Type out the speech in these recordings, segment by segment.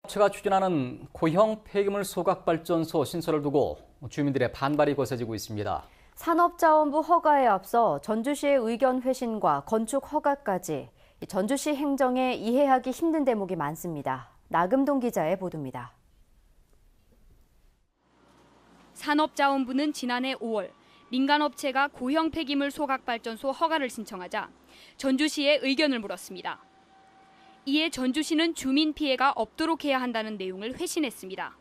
업체가 추진하는 고형 폐기물 소각발전소 신설을 두고 주민들의 반발이 거세지고 있습니다. 산업자원부 허가에 앞서 전주시의 의견 회신과 건축 허가까지 전주시 행정에 이해하기 힘든 대목이 많습니다. 나금동 기자의 보도입니다. 산업자원부는 지난해 5월 민간업체가 고형 폐기물 소각발전소 허가를 신청하자 전주시에 의견을 물었습니다. 이에 전주시는 주민 피해가 없도록 해야 한다는 내용을 회신했습니다.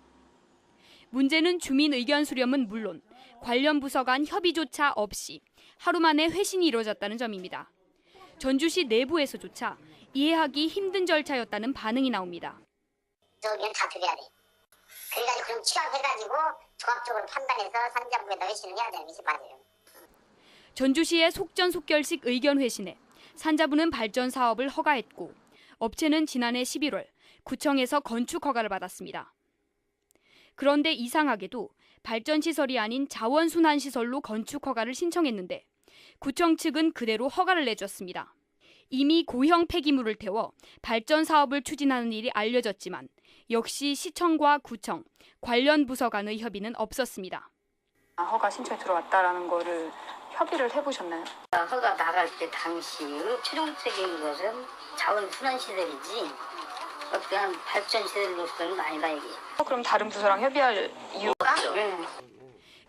문제는 주민 의견 수렴은 물론 관련 부서 간 협의조차 없이 하루 만에 회신이 이루어졌다는 점입니다. 전주시 내부에서조차 이해하기 힘든 절차였다는 반응이 나옵니다. 저기는 다 드려야 돼. 그래가지고 그럼 취합해가지고 종합적으로 판단해서 산자부에다 회신을 해야 되는 것이 맞아요. 전주시의 속전속결식 의견 회신에 산자부는 발전 사업을 허가했고 업체는 지난해 11월 구청에서 건축 허가를 받았습니다. 그런데 이상하게도 발전시설이 아닌 자원순환시설로 건축 허가를 신청했는데 구청 측은 그대로 허가를 내줬습니다. 이미 고형 폐기물을 태워 발전 사업을 추진하는 일이 알려졌지만 역시 시청과 구청, 관련 부서 간의 협의는 없었습니다. 허가 신청이 들어왔다라는 거를 협의를 해보셨나요? 허가 나갈 때 당시 최종적인 것은 자원순환시설이지 그냥 발전시설로서는 아니다 이게. 그럼 다른 부서랑 협의할 이유가?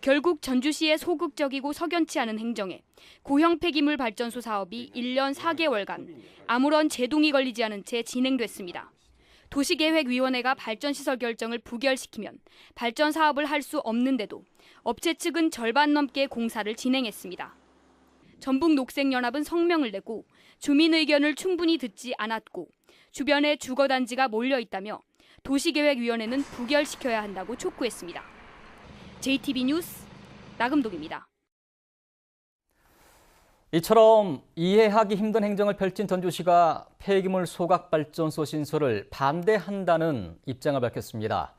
결국 전주시의 소극적이고 석연치 않은 행정에 고형 폐기물 발전소 사업이 1년 4개월간 아무런 제동이 걸리지 않은 채 진행됐습니다. 도시계획위원회가 발전시설 결정을 부결시키면 발전 사업을 할 수 없는데도 업체 측은 절반 넘게 공사를 진행했습니다. 전북녹색연합은 성명을 내고 주민 의견을 충분히 듣지 않았고 주변에 주거단지가 몰려있다며 도시계획위원회는 부결시켜야 한다고 촉구했습니다. JTB 뉴스 나금동입니다. 이처럼 이해하기 힘든 행정을 펼친 전주시가 폐기물 소각발전소 신설을 반대한다는 입장을 밝혔습니다.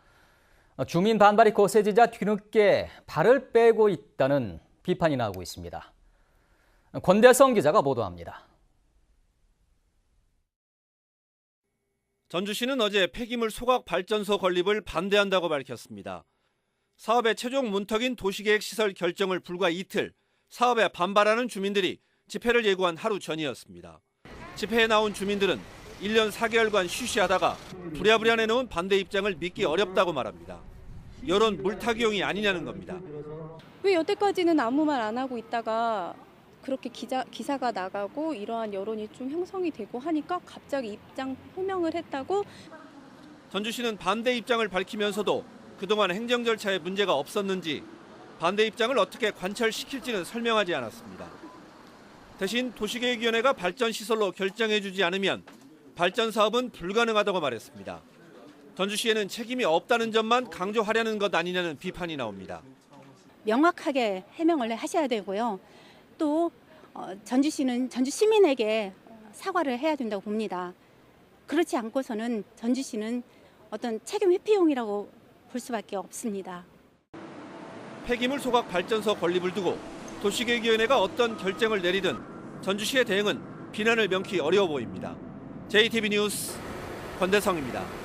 주민 반발이 거세지자 뒤늦게 발을 빼고 있다는 비판이 나오고 있습니다. 권대성 기자가 보도합니다. 전주시는 어제 폐기물 소각발전소 건립을 반대한다고 밝혔습니다. 사업의 최종 문턱인 도시계획시설 결정을 불과 이틀 사업에 반발하는 주민들이 집회를 예고한 하루 전이었습니다. 집회에 나온 주민들은 1년 4개월간 쉬쉬하다가 부랴부랴 내놓은 반대 입장을 믿기 어렵다고 말합니다. 여론 물타기용이 아니냐는 겁니다. 왜 여태까지는 아무 말 안 하고 있다가 그렇게 기사가 나가고 이러한 여론이 좀 형성이 되고 하니까 갑자기 입장 표명을 했다고. 전주시는 반대 입장을 밝히면서도 그동안 행정 절차에 문제가 없었는지 반대 입장을 어떻게 관철시킬지는 설명하지 않았습니다. 대신 도시계획위원회가 발전시설로 결정해주지 않으면 발전 사업은 불가능하다고 말했습니다. 전주시에는 책임이 없다는 점만 강조하려는 것 아니냐는 비판이 나옵니다. 명확하게 해명을 하셔야 되고요. 또 전주시는 전주 시민에게 사과를 해야 된다고 봅니다. 그렇지 않고서는 전주시는 어떤 책임 회피용이라고 볼 수밖에 없습니다. 폐기물 소각 발전소 건립을 두고 도시계획위원회가 어떤 결정을 내리든 전주시의 대응은 비난을 명키 어려워 보입니다. JTB 뉴스 권대성입니다.